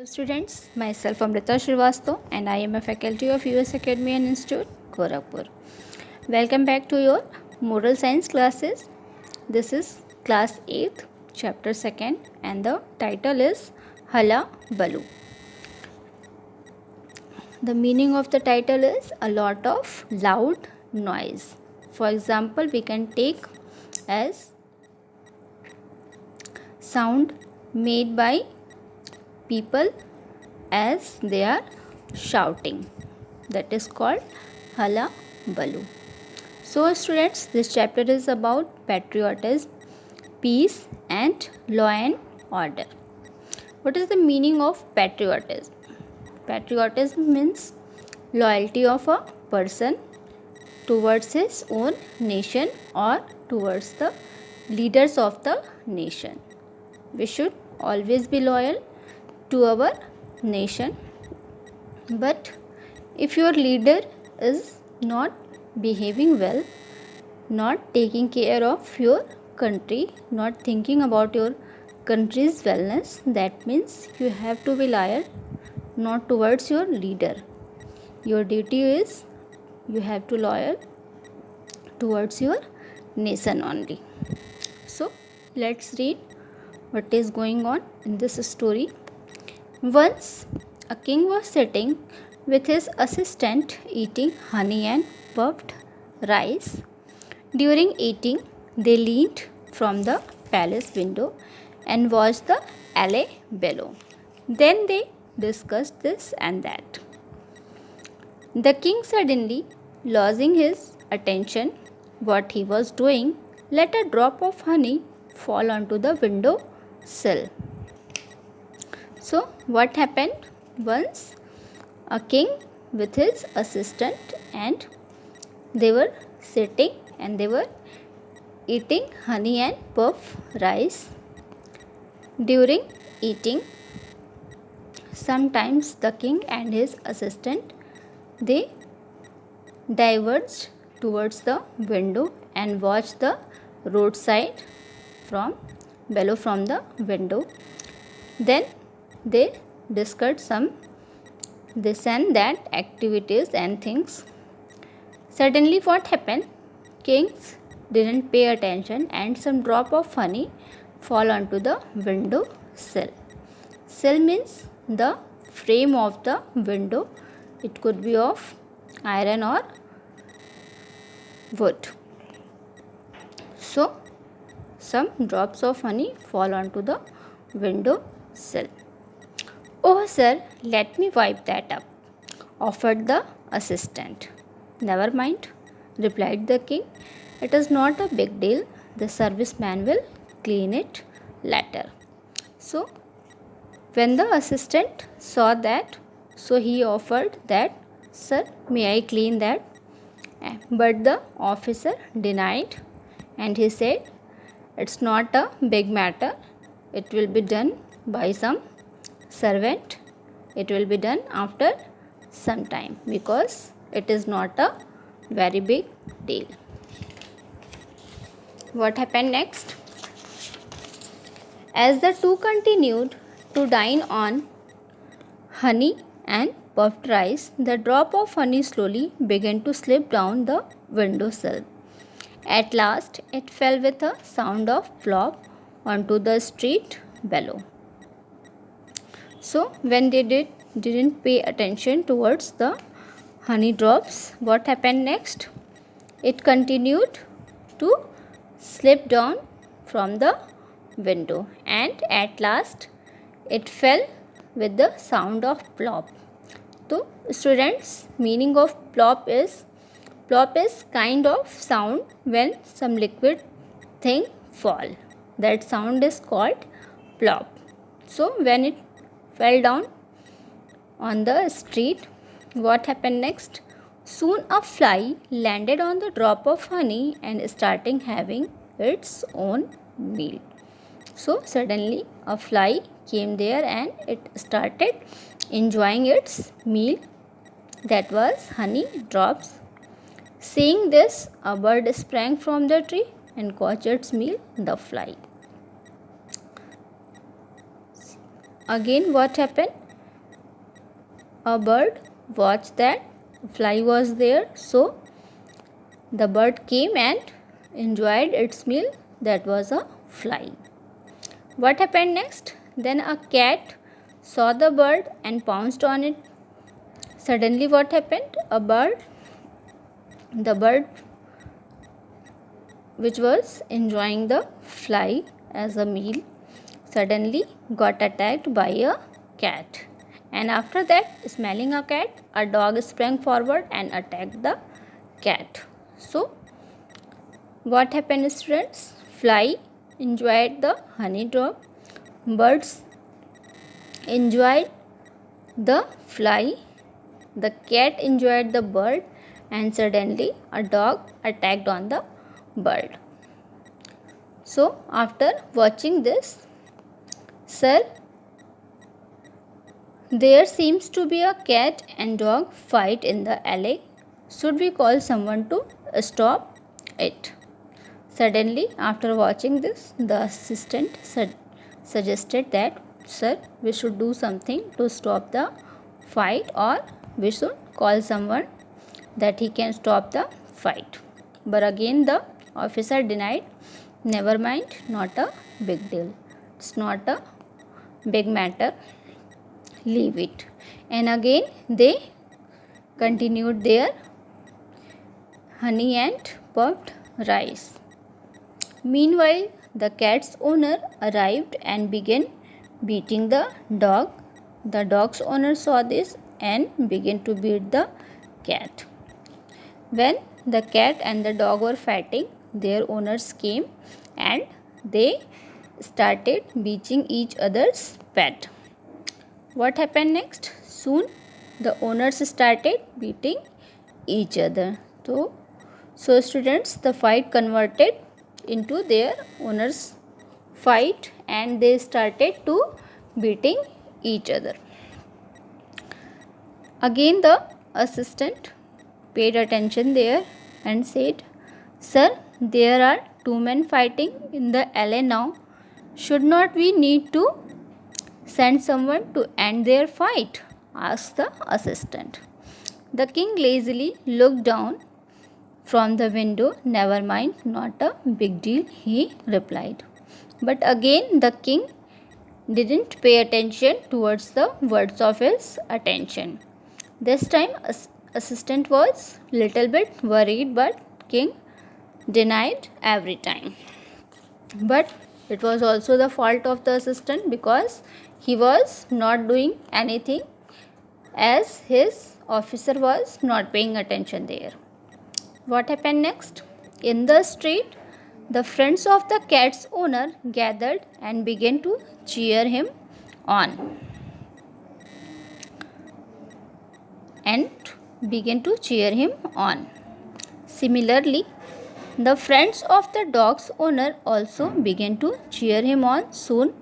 Students, myself Amrita Srivastav and I am a faculty of US Academy and Institute, Gorakhpur. Welcome back to your Moral Science classes. This is class 8th, chapter 2nd and the title is Hala Balu. The meaning of the title is a lot of loud noise. For example, we can take as sound made by people as they are shouting. That is called Hala Balu. So students, this chapter is about patriotism, peace and law and order. What is the meaning of patriotism? Patriotism means loyalty of a person towards his own nation or towards the leaders of the nation. We should always be loyal to our nation, but if your leader is not behaving well, not taking care of your country, not thinking about your country's wellness, that means you have to be loyal not towards your leader. Your duty is you have to loyal towards your nation only. So let's read what is going on in this story. Once a king was sitting with his assistant eating honey and puffed rice. During eating, they leaned from the palace window and watched the alley below. Then they discussed this and that. The king suddenly, losing his attention, what he was doing, let a drop of honey fall onto the window sill. So, what happened? Once a king with his assistant and they were sitting and they were eating honey and puff rice. During eating, sometimes the king and his assistant they diverged towards the window and watched the roadside from below from the window. Then they discussed some this and that activities and things. Suddenly what happened? Kings didn't pay attention and some drop of honey fall onto the window sill. Sill means the frame of the window. It could be of iron or wood. So some drops of honey fall onto the window sill. Oh sir, let me wipe that up, offered the assistant. Never mind, replied the king. It is not a big deal. The serviceman will clean it later. So, when the assistant saw that, so he offered that, sir, may I clean that? But the officer denied and he said, it's not a big matter. It will be done by some servant. It will be done after some time because it is not a very big deal. What happened next? As the two continued to dine on honey and puffed rice, the drop of honey slowly began to slip down the windowsill. At last, it fell with a sound of plop onto the street below. So, when they didn't pay attention towards the honey drops, what happened next? It continued to slip down from the window and at last it fell with the sound of plop. So, students, meaning of plop is kind of sound when some liquid thing fall. That sound is called plop. So, when it fell down on the street, what happened next? Soon a fly landed on the drop of honey and started having its own meal. So suddenly a fly came there and it started enjoying its meal, that was honey drops. Seeing this, a bird sprang from the tree and caught its meal, the fly. Again what happened? a bird watched that fly was there, so the bird came and enjoyed its meal, that was a fly. What happened next? Then a cat saw the bird and pounced on it. Suddenly what happened? The bird which was enjoying the fly as a meal suddenly got attacked by a cat. And after that, smelling a cat, a dog sprang forward and attacked the cat. So what happened, students? Fly enjoyed the honey drop, birds enjoyed the fly, the cat enjoyed the bird, and suddenly a dog attacked on the bird. So after watching this, sir, there seems to be a cat and dog fight in the alley. Should we call someone to stop it? Suddenly, after watching this, the assistant suggested that, sir, we should do something to stop the fight, or we should call someone that he can stop the fight. But again the officer denied. Never mind, not a big deal. It's not a big matter. Leave it. And again they continued their honey and puffed rice. Meanwhile, the cat's owner arrived and began beating the dog. The dog's owner saw this and began to beat the cat. When the cat and the dog were fighting, their owners came and they started beating each other's pet. What happened next? Soon the owners started beating each other. So students, the fight converted into their owners' fight and they started to beating each other. Again the assistant paid attention there and said, sir, there are two men fighting in the alley now. Should not we need to send someone to end their fight? Asked the assistant. The king lazily looked down from the window. Never mind, not a big deal, he replied. But again the king didn't pay attention towards the words of his attention. This time assistant was little bit worried, but king denied every time. But it was also the fault of the assistant because he was not doing anything as his officer was not paying attention there. What happened next? In the street, the friends of the cat's owner gathered and began to cheer him on. Similarly, the friends of the dog's owner also began to cheer him on. Soon,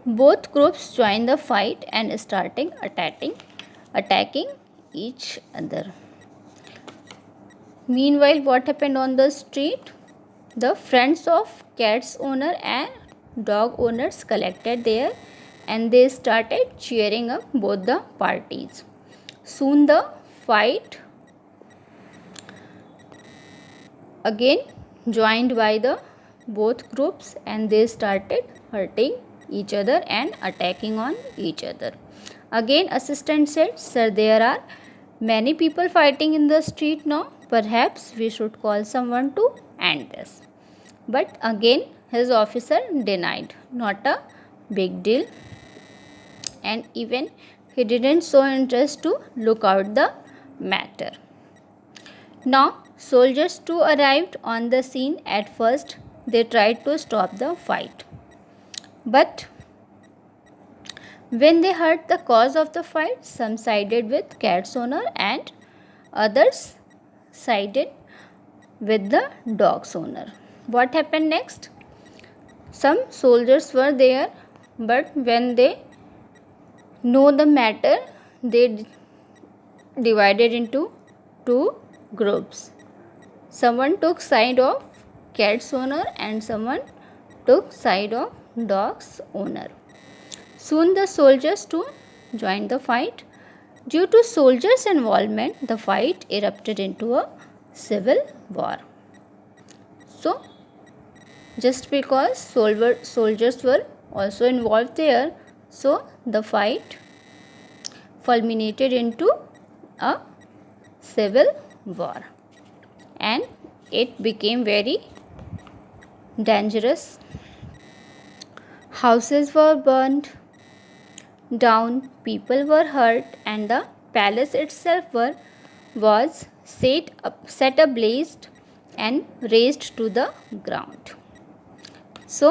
both groups joined the fight and started attacking each other. Meanwhile, what happened on the street? The friends of cat's owner and dog owners collected there and they started cheering up both the parties. Soon the fight again joined by the both groups and they started hurting each other and attacking on each other. Again assistant said, sir, there are many people fighting in the street now. Perhaps we should call someone to end this. But again his officer denied. Not a big deal. And even he didn't show interest to look out the matter. Now soldiers too arrived on the scene. At first they tried to stop the fight. But when they heard the cause of the fight, some sided with cat's owner and others sided with the dog's owner. What happened next? Some soldiers were there, but when they know the matter, they divided into two groups. Someone took side of cat's owner and someone took side of dog's owner. Soon the soldiers too joined the fight. Due to soldiers' involvement, the fight erupted into a civil war. So, just because soldiers were also involved there, so the fight culminated into a civil war, and it became very dangerous. Houses were burned down, people were hurt, and the palace itself was set ablaze and razed to the ground. So,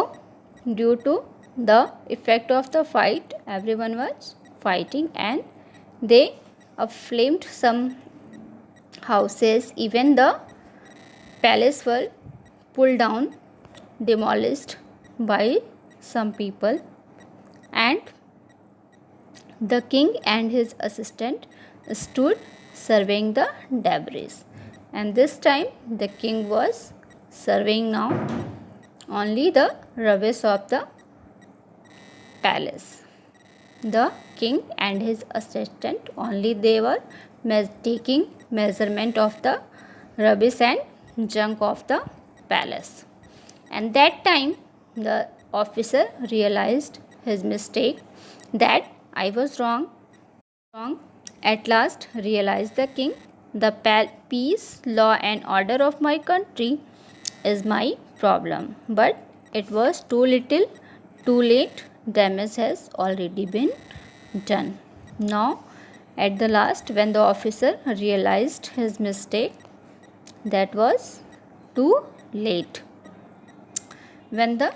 due to the effect of the fight, everyone was fighting and they flamed some houses. Even the palace were pulled down, demolished by some people, and the king and his assistant stood surveying the debris. And this time the king was surveying now only the rubbish of the palace. The king and his assistant only they were taking measurement of the rubbish and junk of the palace. And that time the officer realized his mistake, that I was wrong. At last realized the king, the peace, law and order of my country is my problem. But it was too little, too late. Damage has already been done. Now, at the last, when the officer realized his mistake, that was too late. When the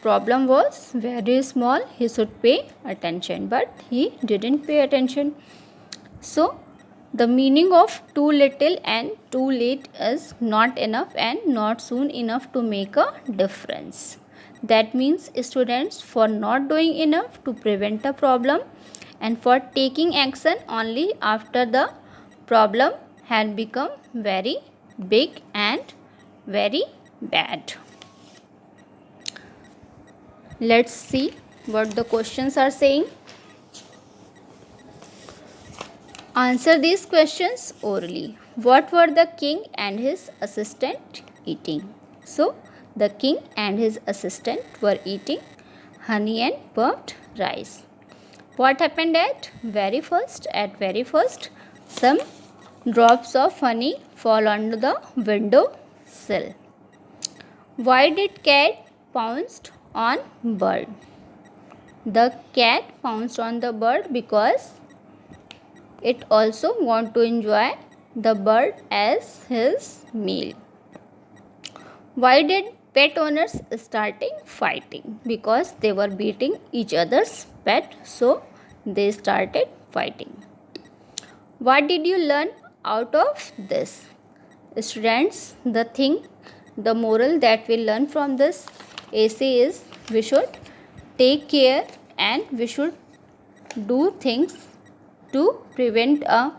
problem was very small, he should pay attention, but he didn't pay attention. So, the meaning of too little and too late is not enough and not soon enough to make a difference. That means students, for not doing enough to prevent a problem and for taking action only after the problem had become very big and very bad. Let's see what the questions are saying. Answer these questions orally. What were the king and his assistant eating? So, the king and his assistant were eating honey and puffed rice. What happened at very first? At very first, some drops of honey fall onto the window sill. Why did cat pounced on bird? The cat pounced on the bird because it also want to enjoy the bird as his meal. Why did pet owners starting fighting? Because they were beating each other's pet, so they started fighting. What did you learn out of this? Students, the moral that we learn from this essay is we should take care and we should do things to prevent a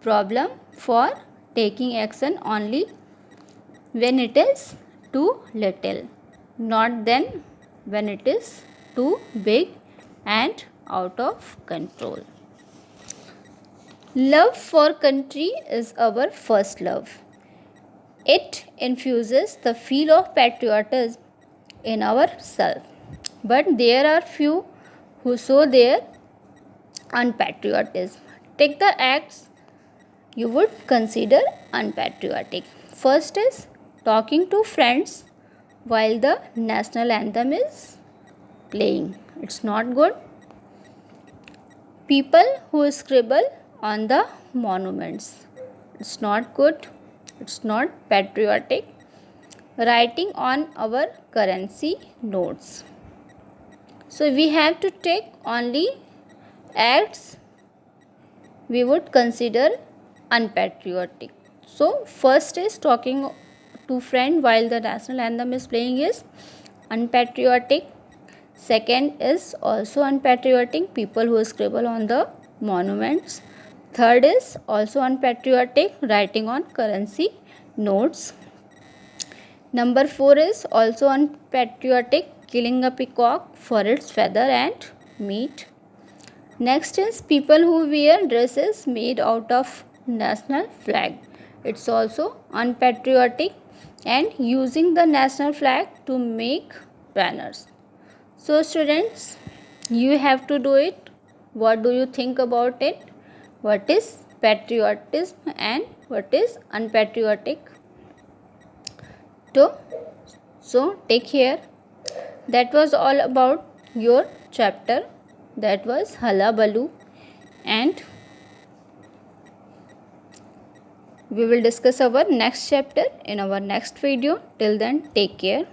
problem, for taking action only when it is too little, not then when it is too big and out of control. Love for country is our first love. It infuses the feel of patriotism in ourselves. But there are few who show their unpatriotism. Take the acts you would consider unpatriotic. First is talking to friends while the national anthem is playing. It's not good. People who scribble on the monuments. It's not good. It's not patriotic. Writing on our currency notes. So we have to take only acts we would consider unpatriotic. So first is talking to friend while the national anthem is playing is unpatriotic. Second is also unpatriotic, people who scribble on the monuments. Third is also unpatriotic, writing on currency notes. Number 4 is also unpatriotic, killing a peacock for its feather and meat. Next is people who wear dresses made out of national flag. It's also unpatriotic and using the national flag to make banners. So students, you have to do it. What do you think about it? What is patriotism and what is unpatriotic? So take care. That was all about your chapter. That was Hala Balu, and we will discuss our next chapter in our next video. Till then, take care.